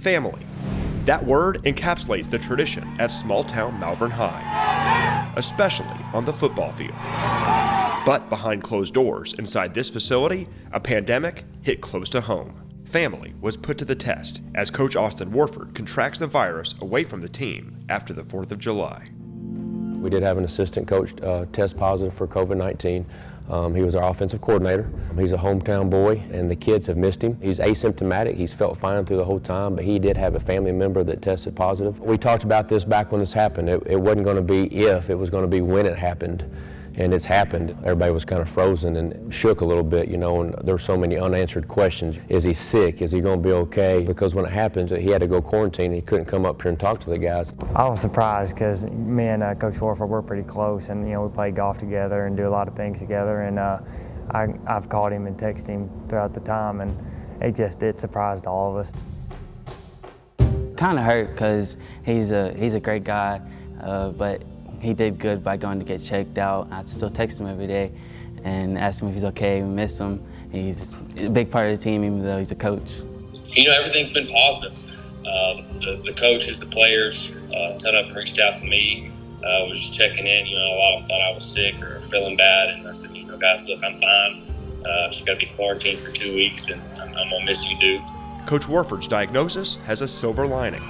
family. That word encapsulates the tradition at small-town Malvern High, especially on the football field. But behind closed doors inside this facility, a pandemic hit close to home. Family was put to the test as Coach Austin Warford contracts the virus away from the team after the 4th of July. We did have an assistant coach test positive for COVID-19. He was our offensive coordinator. He's a hometown boy, and the kids have missed him. He's asymptomatic. He's felt fine through the whole time, but he did have a family member that tested positive. We talked about this back when this happened. It wasn't going to be if, it was going to be when it happened. And it's happened. Everybody was kind of frozen and shook a little bit, you know, and there were so many unanswered questions. Is he sick? Is he going to be okay? Because when it happens, he had to go quarantine. He couldn't come up here and talk to the guys. I was surprised because me and Coach Warford were pretty close, and we play golf together and do a lot of things together. And I've called him and texted him throughout the time, and it surprised all of us. Kind of hurt because he's a great guy, but he did good by going to get checked out. I still text him every day and ask him if he's okay. We miss him. He's a big part of the team, even though he's a coach. Everything's been positive. The coaches, the players, a ton of them reached out to me. Was just checking in. A lot of them thought I was sick or feeling bad, and I said, guys, look, I'm fine. Just got to be quarantined for 2 weeks, and I'm gonna miss you, dude. Coach Warford's diagnosis has a silver lining.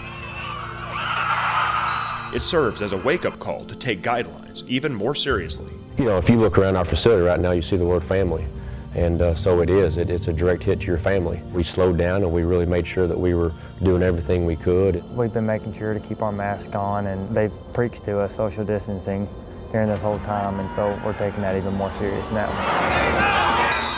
It serves as a wake-up call to take guidelines even more seriously. If you look around our facility right now, you see the word family. And so it is. It's a direct hit to your family. We slowed down and we really made sure that we were doing everything we could. We've been making sure to keep our mask on, and they've preached to us social distancing during this whole time, and so we're taking that even more serious now.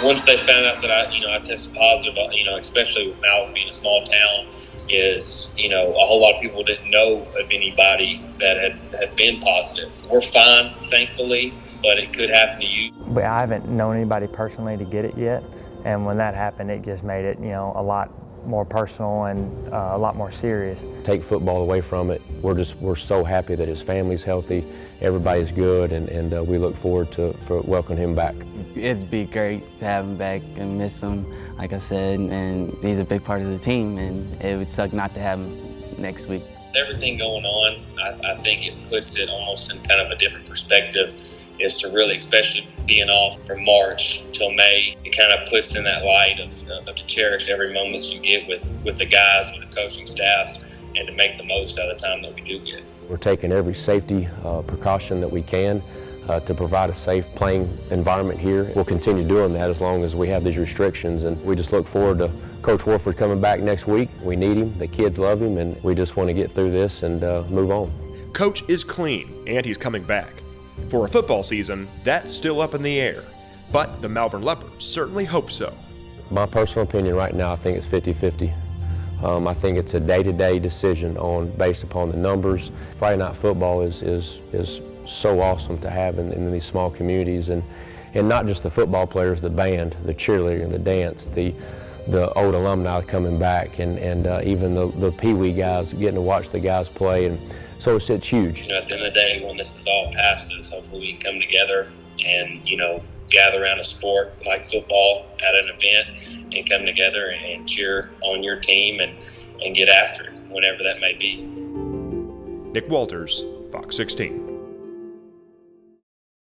Once they found out that I tested positive, especially with Malvern being a small town, is a whole lot of people didn't know of anybody that had been positive. We're fine, thankfully, but it could happen to you. But I haven't known anybody personally to get it yet, and when that happened, it just made it a lot more personal and a lot more serious. Take football away from it. We're so happy that his family's healthy, everybody's good, and we look forward to welcoming him back. It'd be great to have him back and miss him, like I said, and he's a big part of the team, and it would suck not to have him next week. With everything going on, I think it puts it almost in kind of a different perspective, is to really, especially being off from March till May, it kind of puts in that light of to cherish every moment you get with the guys, with the coaching staff, and to make the most out of the time that we do get. We're taking every safety precaution that we can to provide a safe playing environment here. We'll continue doing that as long as we have these restrictions, and we just look forward to Coach Warford coming back next week. We need him, the kids love him, and we just want to get through this and move on. Coach is clean, and he's coming back. For a football season, that's still up in the air, but the Malvern Leopards certainly hope so. My personal opinion right now, I think it's 50-50. I think it's a day-to-day decision based upon the numbers. Friday night football is so awesome to have in these small communities, and not just the football players, the band, the cheerleading, the dance, the old alumni coming back, and even the Pee-wee guys, getting to watch the guys play, and so it's huge. At the end of the day, when this is all past, hopefully we can come together and gather around a sport like football at an event and come together and cheer on your team and get after it, whenever that may be. Nick Walters, Fox 16.